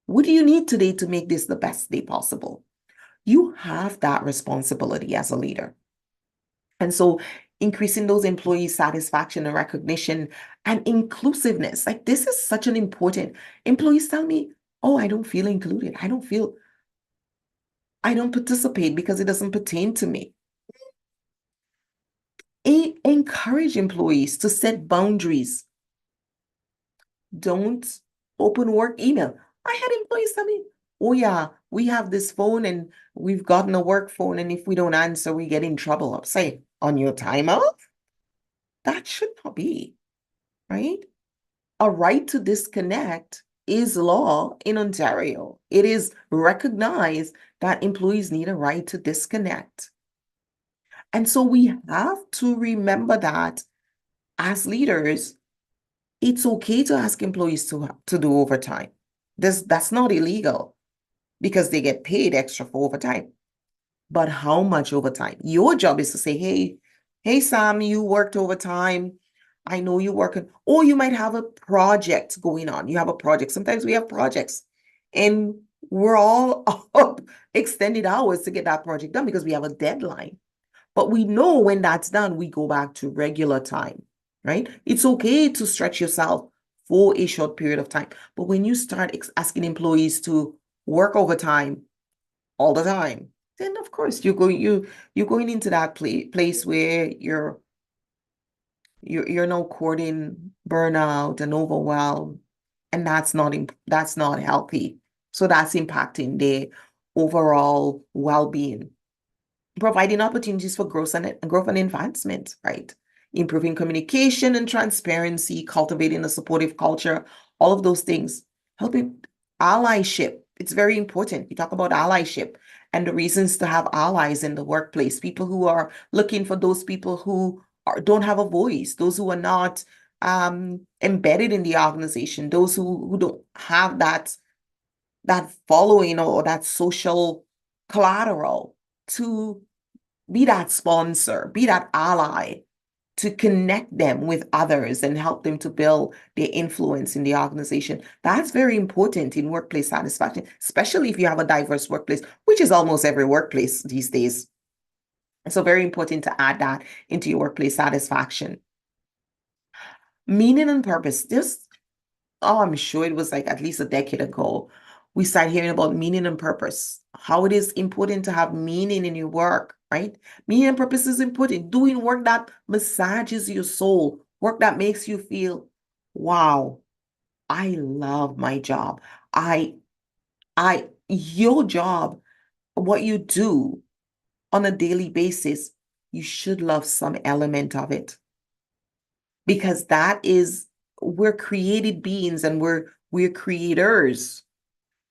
[SPEAKER 1] What do you need today to make this the best day possible? You have that responsibility as a leader. And so increasing those employee satisfaction and recognition and inclusiveness, like this is such an important, employees tell me, oh, I don't feel included. I don't participate because it doesn't pertain to me. Encourage employees to set boundaries. Don't open work email. I had employees tell me, oh yeah, we have this phone and we've gotten a work phone, and if we don't answer, we get in trouble. I'll say, on your time off? That should not be, right? A right to disconnect is law in Ontario. It is recognized that employees need a right to disconnect. And so we have to remember that as leaders, it's okay to ask employees to do overtime. That's not illegal because they get paid extra for overtime. But how much overtime? Your job is to say, hey, Sam, you worked overtime. I know you're working, or you might have a project going on. You have a project. Sometimes we have projects and we're all up extended hours to get that project done because we have a deadline. But we know when that's done, we go back to regular time, right? It's okay to stretch yourself for a short period of time. But when you start asking employees to work overtime all the time, then of course you're going into that place where you're now courting burnout and overwhelm, and that's not healthy. So that's impacting their overall well-being. Providing opportunities for growth and advancement, right? Improving communication and transparency, cultivating a supportive culture, all of those things. Helping allyship. It's very important. You talk about allyship and the reasons to have allies in the workplace, people who are looking for those people who don't have a voice, those who are not embedded in the organization, those who don't have that following or that social collateral to be that sponsor, be that ally to connect them with others and help them to build their influence in the organization. That's very important in workplace satisfaction, especially if you have a diverse workplace, which is almost every workplace these days. So very important to add that into your workplace satisfaction. Meaning and purpose. I'm sure it was like at least a decade ago, we started hearing about meaning and purpose, how it is important to have meaning in your work, right? Meaning and purpose is important. Doing work that massages your soul, work that makes you feel, wow, I love my job. Your job, what you do on a daily basis you should love some element of it, because we're created beings, and we're creators.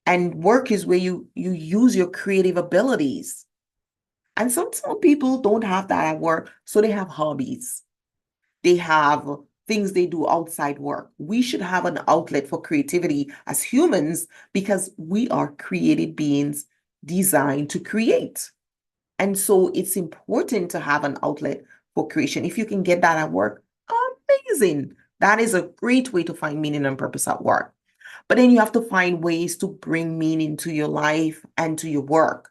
[SPEAKER 1] And work is where you use your creative abilities. And some people don't have that at work, so they have hobbies. They have things they do outside work. We should have an outlet for creativity as humans, because we are created beings designed to create. And so it's important to have an outlet for creation. If you can get that at work, amazing. That is a great way to find meaning and purpose at work. But then you have to find ways to bring meaning to your life and to your work.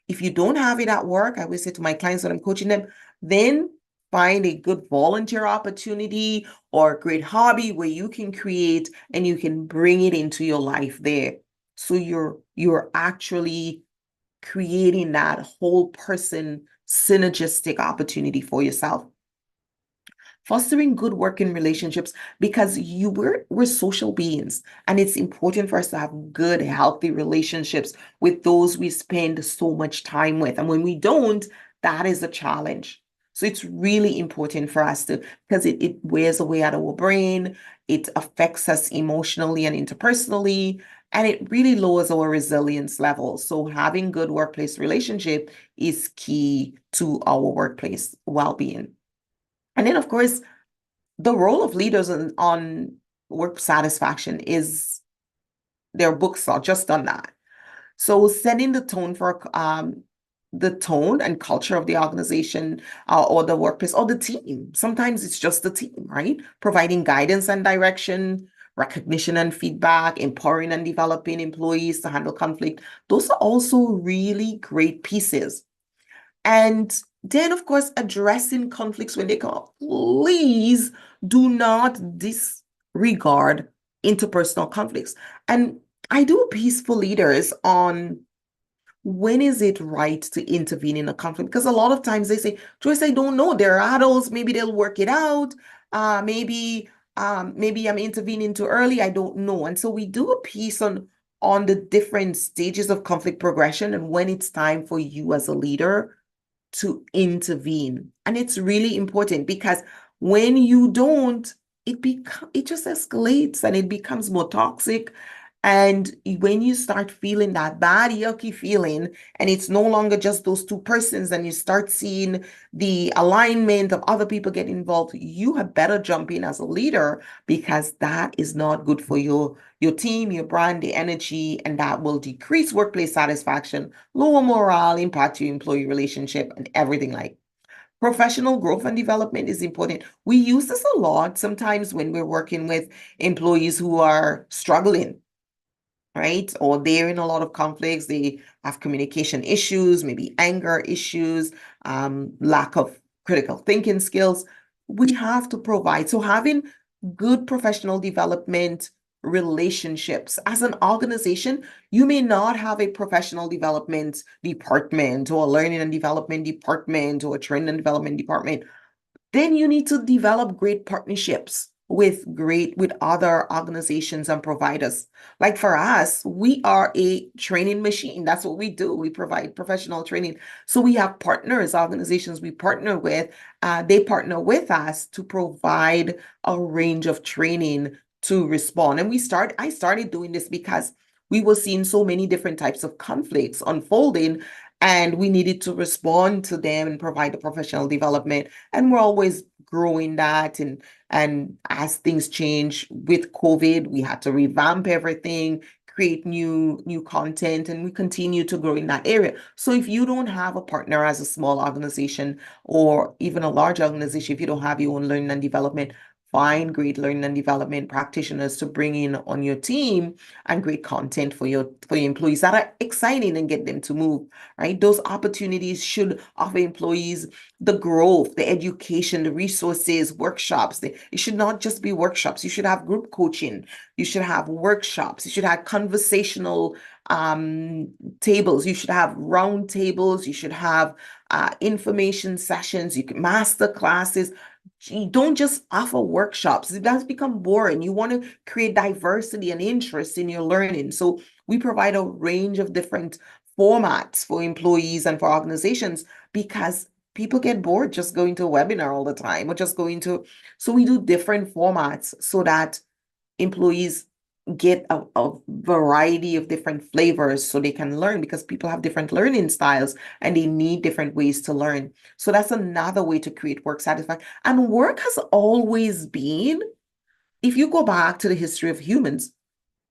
[SPEAKER 1] If you don't have it at work, I always say to my clients when I'm coaching them, then find a good volunteer opportunity or a great hobby where you can create and you can bring it into your life there. So you're actually creating that whole person synergistic opportunity for yourself. Fostering good working relationships, because we're social beings, and it's important for us to have good, healthy relationships with those we spend so much time with. And when we don't, that is a challenge. So it's really important for us to, because it wears away at our brain, it affects us emotionally and interpersonally, and it really lowers our resilience level. So having good workplace relationship is key to our workplace well-being. And then, of course, the role of leaders on work satisfaction is, their books are just on that. So setting the tone for the tone and culture of the organization, or the workplace or the team. Sometimes it's just the team, right? Providing guidance and direction, recognition and feedback, empowering and developing employees to handle conflict. Those are also really great pieces. And then, of course, addressing conflicts when they come up. Please do not disregard interpersonal conflicts. And I do a piece for leaders on when is it right to intervene in a conflict? Because a lot of times they say, Joyce, I don't know. They're adults. Maybe they'll work it out. Maybe I'm intervening too early. I don't know. And so we do a piece on the different stages of conflict progression and when it's time for you as a leader to intervene. And it's really important, because when you don't, it just escalates and it becomes more toxic. And when you start feeling that bad, yucky feeling, and it's no longer just those two persons, and you start seeing the alignment of other people get involved, you had better jump in as a leader, because that is not good for your team, your brand, the energy, and that will decrease workplace satisfaction, lower morale, impact your employee relationship, and everything like. Professional growth and development is important. We use this a lot sometimes when we're working with employees who are struggling, right? Or they're in a lot of conflicts. They have communication issues, maybe anger issues, lack of critical thinking skills. We have to provide. So having good professional development relationships as an organization, you may not have a professional development department or a learning and development department or a training and development department. Then you need to develop great partnerships with other organizations and providers. Like for us, we are a training machine. That's what we do. We provide professional training. So we have partners, organizations we partner with. They partner with us to provide a range of training to respond. And I started doing this because we were seeing so many different types of conflicts unfolding, and we needed to respond to them and provide the professional development. And we're always growing that. And as things change with COVID, we had to revamp everything, create new content, and we continue to grow in that area. So if you don't have a partner as a small organization or even a large organization, if you don't have your own learning and development, find great learning and development practitioners to bring in on your team, and great content for your employees that are exciting and get them to move, right? Those opportunities should offer employees the growth, the education, the resources, workshops. It should not just be workshops. You should have group coaching. You should have workshops. You should have conversational tables. You should have round tables. You should have information sessions. You can master classes. You don't just offer workshops. It does become boring. You want to create diversity and interest in your learning. So we provide a range of different formats for employees and for organizations, because people get bored just going to a webinar all the time or just going to, so we do different formats so that employees get a variety of different flavors so they can learn because people have different learning styles and they need different ways to learn. So that's another way to create work satisfaction. And work has always been, if you go back to the history of humans,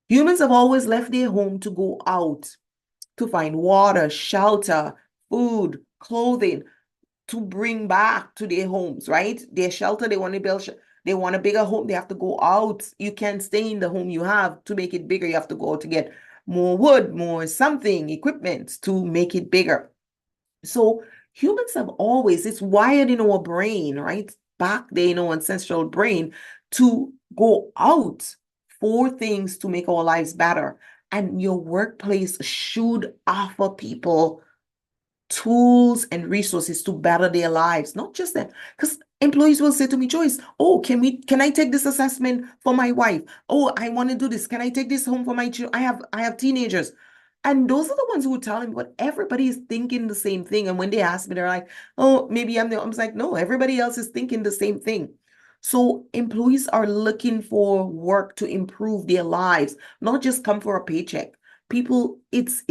[SPEAKER 1] humans have always left their home to go out to find water, shelter, food, clothing to bring back to their homes, right? Their shelter, they want to build, they want a bigger home, they have to go out. You can't stay in the home you have. To make it bigger, you have to go out to get more wood, more something, equipment to make it bigger. So humans have always, it's wired in our brain, right? Back there in our ancestral brain to go out for things to make our lives better. And your workplace should offer people tools and resources to better their lives, not just that. Because employees will say to me, Joyce, oh, can I take this assessment for my wife? Oh, I want to do this. Can I take this home for my children? I have teenagers. And those are the ones who will tell him what everybody is thinking the same thing. And when they ask me, they're like, oh, maybe I'm like, no, everybody else is thinking the same thing. So employees are looking for work to improve their lives, not just come for a paycheck. People, it's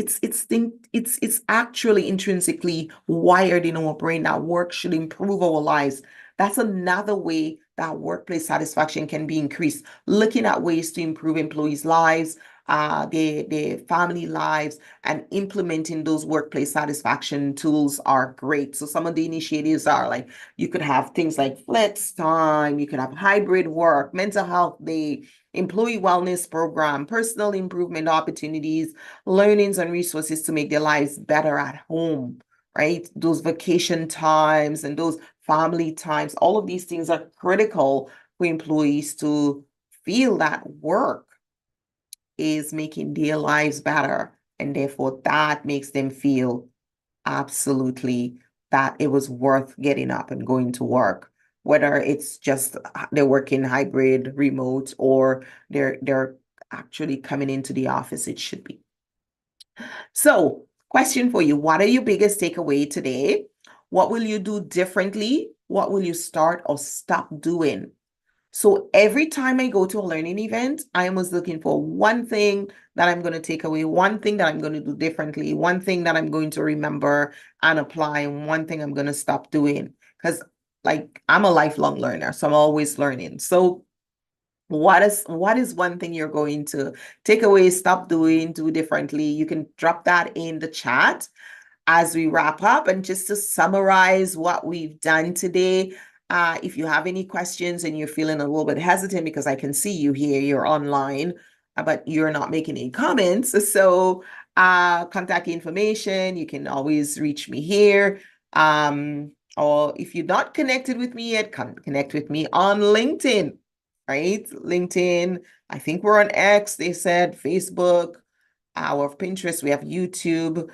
[SPEAKER 1] actually intrinsically wired in our brain that work should improve our lives. That's another way that workplace satisfaction can be increased. Looking at ways to improve employees' lives, their family lives, and implementing those workplace satisfaction tools are great. So some of the initiatives are like you could have things like flex time, you could have hybrid work, mental health day, employee wellness program, personal improvement opportunities, learnings and resources to make their lives better at home, right? Those vacation times and those family times, all of these things are critical for employees to feel that work is making their lives better. And therefore, that makes them feel absolutely that it was worth getting up and going to work, whether it's just they're working hybrid, remote, or they're actually coming into the office. It should be. So, question for you: what are your biggest takeaway today? What will you do differently? What will you start or stop doing? So every time I go to a learning event, I was looking for one thing that I'm going to take away, one thing that I'm going to do differently, one thing that I'm going to remember and apply, and one thing I'm going to stop doing. Because like I'm a lifelong learner, so I'm always learning. So what is one thing you're going to take away, stop doing, do differently? You can drop that in the chat as we wrap up. And just to summarize what we've done today, if you have any questions and you're feeling a little bit hesitant because I can see you here, you're online, but you're not making any comments. So contact information, you can always reach me here. Or if you're not connected with me yet, connect with me on LinkedIn, right? LinkedIn, I think we're on X, they said, Facebook, our Pinterest, we have YouTube.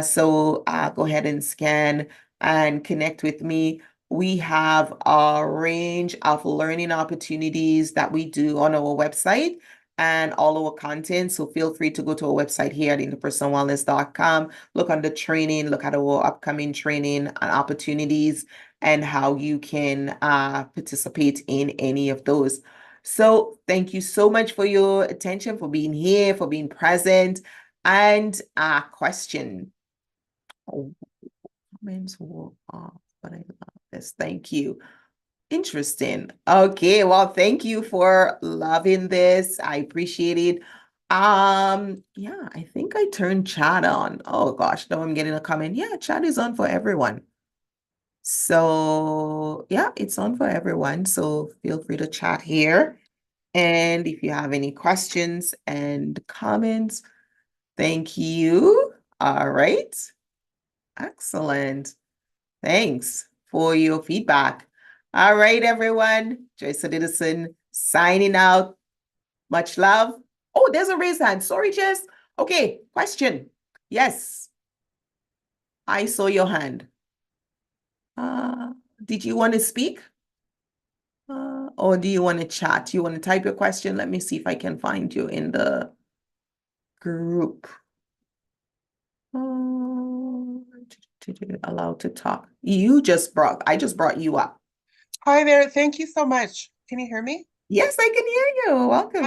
[SPEAKER 1] So go ahead and scan and connect with me. We have a range of learning opportunities that we do on our website and all our content. So feel free to go to our website here at interpersonalwellness.com. Look under training, look at our upcoming training and opportunities and how you can participate in any of those. So thank you so much for your attention, for being here, for being present. And a question. Oh, comments were off, but I love this. Thank you. Interesting. Okay, well, thank you for loving this. I appreciate it. Yeah, I think I turned chat on. Oh gosh, now I'm getting a comment. Yeah, chat is on for everyone. So yeah, it's on for everyone. So feel free to chat here. And if you have any questions and comments, thank you. All right. Excellent. Thanks for your feedback. All right, everyone. Joyce Edison signing out. Much love. Oh, there's a raised hand. Sorry, Jess. Okay, question. Yes, I saw your hand. Did you want to speak? Or do you want to chat? You want to type your question? Let me see if I can find you in the group. Allowed to talk. I just brought you up.
[SPEAKER 2] Hi there. Thank you so much. Can you hear me?
[SPEAKER 1] Yes, I can hear you. Welcome.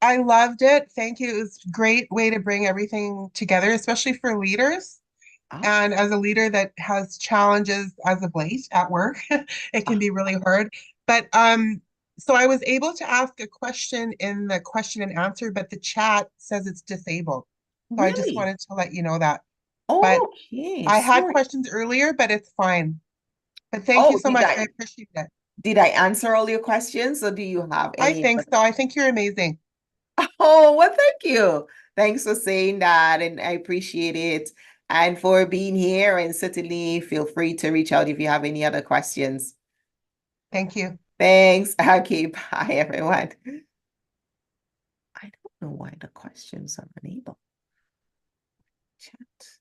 [SPEAKER 2] I loved it. Thank you. It was a great way to bring everything together, especially for leaders.
[SPEAKER 1] Ah,
[SPEAKER 2] And as a leader that has challenges as of late at work, it can
[SPEAKER 1] ah,
[SPEAKER 2] be really hard. But so I was able to ask a question in the question and answer, but the chat says it's disabled. So I just
[SPEAKER 1] really?
[SPEAKER 2] wanted to let you know that. But
[SPEAKER 1] Okay,
[SPEAKER 2] I had
[SPEAKER 1] sorry.
[SPEAKER 2] questions earlier, but it's fine. But thank you
[SPEAKER 1] Oh,
[SPEAKER 2] so much. I appreciate it.
[SPEAKER 1] did I answer all your questions, or do you have
[SPEAKER 2] I
[SPEAKER 1] any
[SPEAKER 2] think
[SPEAKER 1] other?
[SPEAKER 2] so. I think you're amazing.
[SPEAKER 1] Oh, well, thank you. Thanks for saying that, and I appreciate it. And for being here, and certainly feel free to reach out if you have any other questions.
[SPEAKER 2] Thank you.
[SPEAKER 1] Thanks. Okay, bye, everyone. I don't know why the questions are unable. Chat.